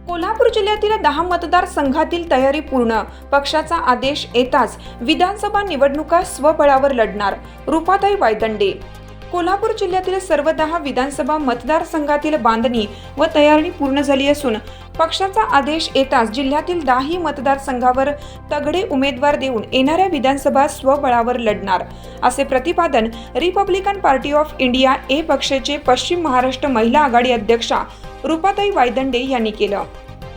कोल्हापूर जिल्ह्यातील 10 मतदारसंघातील तयारी पूर्ण, पक्षाचा आदेश येताच विधानसभा निवडणुका स्वबळावर लढणार, रूपाताई वायदंडे। कोल्हापूर जिल्ह्यातील सर्व 10 विधानसभा मतदारसंघातील बांधणी व तयारी पूर्ण झाली असून पक्षाचा आदेश येताच जिल्ह्यातील 10 मतदारसंघावर तगडे उमेदवार देऊन येणाऱ्या विधानसभा स्वबळावर लढणार, असे प्रतिपादन रिपब्लिकन पार्टी ऑफ इंडिया ए पक्षाचे पश्चिम महाराष्ट्र महिला आघाडी अध्यक्षा रूपाताई वायदंडे यांनी केलं।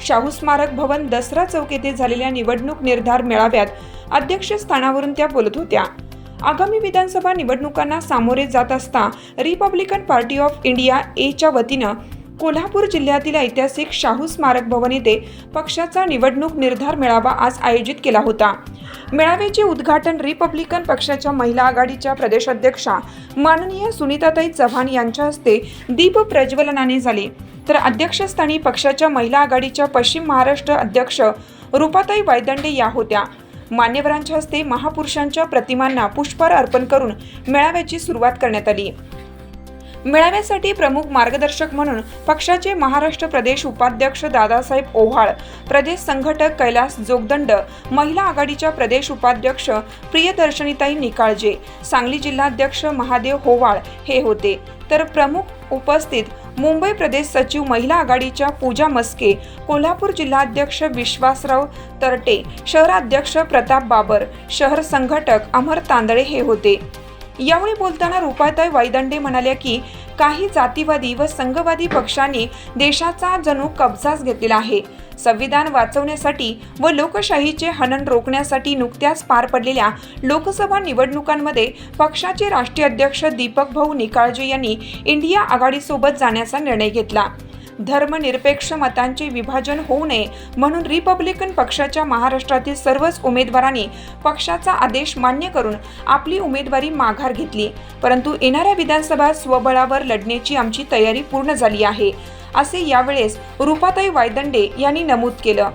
शाहू स्मारक भवन दसरा चौक येथे झालेल्या निवडणूक निर्धार मेळाव्यात अध्यक्षस्थानावरून त्या बोलत होत्या। आगामी विधानसभा निवडणुकांना सामोरे जात असता रिपब्लिकन पार्टी ऑफ इंडिया ए च्या वतीनं कोल्हापूर जिल्ह्यातील ऐतिहासिक शाहू स्मारक भवन येथे पक्षाचा निवडणूक निर्धार मेळावा आज आयोजित केला होता। मेळाव्याचे उद्घाटन रिपब्लिकन पक्षाच्या महिला आघाडीच्या प्रदेशाध्यक्षा माननीय सुनीताताई चव्हाण यांच्या हस्ते दीप प्रज्वलनाने झाले, तर अध्यक्षस्थानी पक्षाच्या महिला आघाडीच्या पश्चिम महाराष्ट्र अध्यक्ष रूपाताई वायदंडे या होत्या। मान्यवरांच्या हस्ते महापुरुषांच्या प्रतिमांना पुष्पहार अर्पण करून मेळाव्याची सुरुवात करण्यात आली। मेळाव्यासाठी प्रमुख मार्गदर्शक म्हणून पक्षाचे महाराष्ट्र प्रदेश उपाध्यक्ष दादासाहेब ओव्हाळ, प्रदेश संघटक कैलास जोगदंड, महिला आघाडीच्या प्रदेश उपाध्यक्ष प्रियदर्शनीताई निकाळजे, सांगली जिल्हाध्यक्ष महादेव होवाळ हे होते, तर प्रमुख उपस्थित मुंबई प्रदेश सचिव महिला आघाडीच्या पूजा मस्के, कोल्हापूर जिल्हाध्यक्ष विश्वासराव तरटे, शहराध्यक्ष प्रताप बाबर, शहर संघटक अमर तांदळे हे होते। यावेळी बोलताना रूपाताई वायदंडे म्हणाल्या की काही जातीवादी व संघवादी पक्षांनी देशाचा जणू कब्जाच घेतलेला आहे। संविधान वाचवण्यासाठी व लोकशाहीचे हनन रोखण्यासाठी नुकत्याच पार पडलेल्या लोकसभा निवडणुकांमध्ये पक्षाचे राष्ट्रीय अध्यक्ष दीपक भाऊ निकाळजे यांनी इंडिया आघाडीसोबत जाण्याचा निर्णय घेतला। धर्मनिरपेक्ष मतांचे विभाजन होऊ नये म्हणून रिपब्लिकन पक्षाच्या महाराष्ट्रातील सर्वच उमेदवारांनी पक्षाचा आदेश मान्य करून आपली उमेदवारी माघार घेतली, परंतु येणाऱ्या विधानसभा स्वबळावर लढण्याची आमची तयारी पूर्ण झाली आहे, असे यावेळेस रूपाताई वायदंडे यांनी नमूद केलं।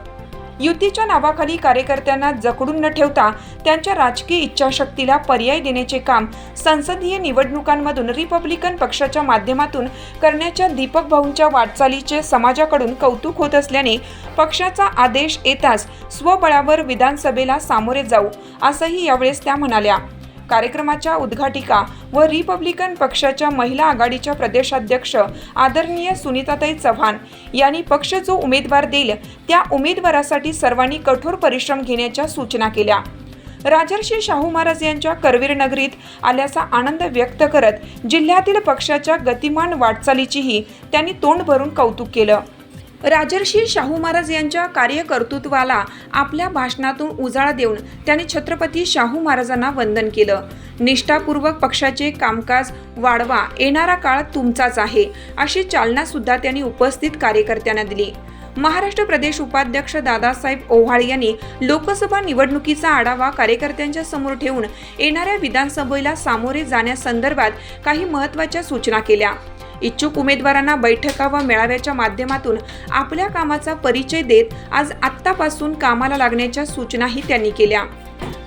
युतीच्या नावाखाली कार्यकर्त्यांना जखडून न ठेवता त्यांच्या राजकीय इच्छाशक्तीला पर्याय देण्याचे काम संसदीय निवडणुकांमधून रिपब्लिकन पक्षाच्या माध्यमातून करण्याच्या दीपक भाऊंच्या वाटचालीचे समाजाकडून कौतुक होत असल्याने पक्षाचा आदेश येताच स्वबळावर विधानसभेला सामोरे जाऊ, असंही यावेळेस त्या म्हणाल्या। कार्यक्रमाच्या उद्घाटिका व रिपब्लिकन पक्षाच्या महिला आघाडीच्या प्रदेशाध्यक्ष आदरणीय सुनीताताई चव्हाण यांनी पक्ष जो उमेदवार देईल त्या उमेदवारासाठी सर्वांनी कठोर परिश्रम घेण्याच्या सूचना केल्या। राजर्षी शाहू महाराज यांच्या करवीर नगरीत आल्याचा आनंद व्यक्त करत जिल्ह्यातील पक्षाच्या गतिमान वाटचालीचीही त्यांनी तोंड भरून कौतुक केलं। राजर्षी शाहू महाराज यांच्या कार्यकर्तृत्वाला आपल्या भाषणातून उजाळा देऊन त्यांनी छत्रपती शाहू महाराजांना वंदन केलं। निष्ठापूर्वक पक्षाचे कामकाज वाढवा, येणारा काळ तुमचाच आहे, अशी चालना सुद्धा त्यांनी उपस्थित कार्यकर्त्यांना दिली। महाराष्ट्र प्रदेश उपाध्यक्ष दादासाहेब ओव्हाळ यांनी लोकसभा निवडणुकीचा आढावा कार्यकर्त्यांच्या समोर ठेवून येणाऱ्या विधानसभेला सामोरे जाण्यासंदर्भात काही महत्त्वाच्या सूचना केल्या। इच्छुक उमेदवारांना बैठका व मेळाव्याच्या माध्यमातून आपल्या कामाचा परिचय देत आज आत्तापासून कामाला लागण्याच्या सूचनाही त्यांनी केल्या।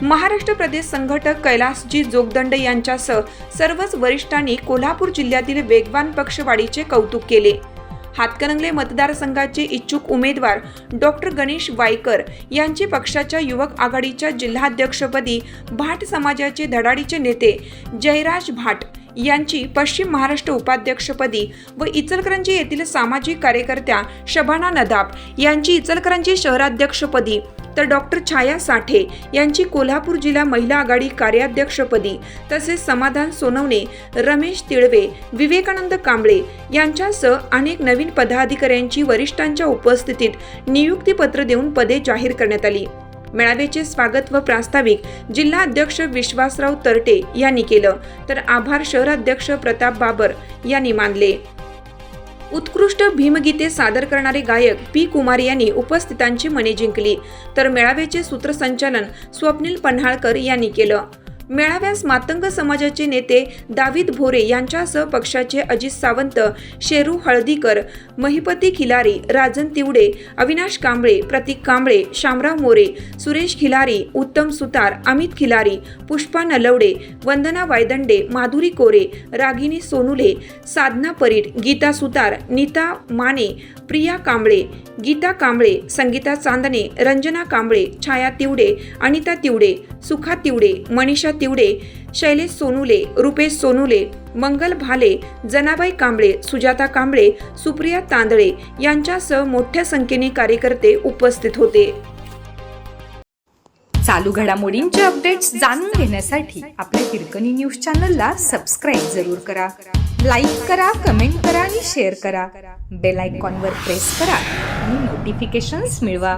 महाराष्ट्र प्रदेश संघटक कैलासजी जोगदंड यांच्यासह सर्वच वरिष्ठांनी कोल्हापूर जिल्ह्यातील वेगवान पक्षवाढीचे कौतुक केले। हातकणंगले मतदारसंघाचे इच्छुक उमेदवार डॉक्टर गणेश वायकर यांची पक्षाच्या युवक आघाडीच्या जिल्हाध्यक्षपदी भाट समाजाचे धडाडीचे नेते जयराज भाट यांची पश्चिम महाराष्ट्र उपाध्यक्षपदी व इचलकरंजी येथील सामाजिक कार्यकर्त्या शबाना नदाब यांची इचलकरंजी शहराध्यक्षपदी, तर डॉक्टर छाया साठे यांची कोल्हापूर जिल्हा महिला आघाडी कार्याध्यक्षपदी, तसेच समाधान सोनवणे, रमेश तिळवे, विवेकानंद कांबळे यांच्यासह अनेक नवीन पदाधिकाऱ्यांची वरिष्ठांच्या उपस्थितीत नियुक्तीपत्र देऊन पदे जाहीर करण्यात आली। मेळाव्याचे स्वागत व प्रास्ताविक जिल्हा अध्यक्ष विश्वासराव तरटे यांनी केलं, तर आभार शहराध्यक्ष प्रताप बाबर यांनी मानले। उत्कृष्ट भीमगीते सादर करणारे गायक पी कुमार यांनी उपस्थितांची मने जिंकली, तर मेळाव्याचे सूत्रसंचालन स्वप्नील पन्हाळकर यांनी केलं। मेळाव्यास मातंग समाजाचे नेते दावीद भोरे यांच्यासह पक्षाचे अजित सावंत, शेरू हळदीकर, महिपती खिलारी, राजन तिवडे, अविनाश कांबळे, प्रतीक कांबळे, शामराव मोरे, सुरेश खिलारी, उत्तम सुतार, अमित खिलारी, पुष्पा नलवडे, वंदना वायदंडे, माधुरी कोरे, रागिनी सोनुले, साधना परीट, गीता सुतार, नीता माने, प्रिया कांबळे, गीता कांबळे, संगीता चांदणे, रंजना कांबळे, छाया तिवडे, अनिता तिवडे, सुखा तिवडे, मनीषा तिवडे, शैलेश सोनुले, रुपेश सोनुले, मंगल भाले, जनाबाई कांबळे, सुजाता कांबळे, सुप्रिया तांदळे यांच्यासह मोठ्या संख्येने कार्यकर्ते उपस्थित होते. चालू घडामोडींचे अपडेट्स जाणून घेण्यासाठी आपल्या हिरकणी न्यूज चॅनलला सबस्क्राईब जरूर करा. लाईक करा, कमेंट करा आणि शेअर करा. बेल आयकॉनवर प्रेस करा आणि नोटिफिकेशन्स मिळवा.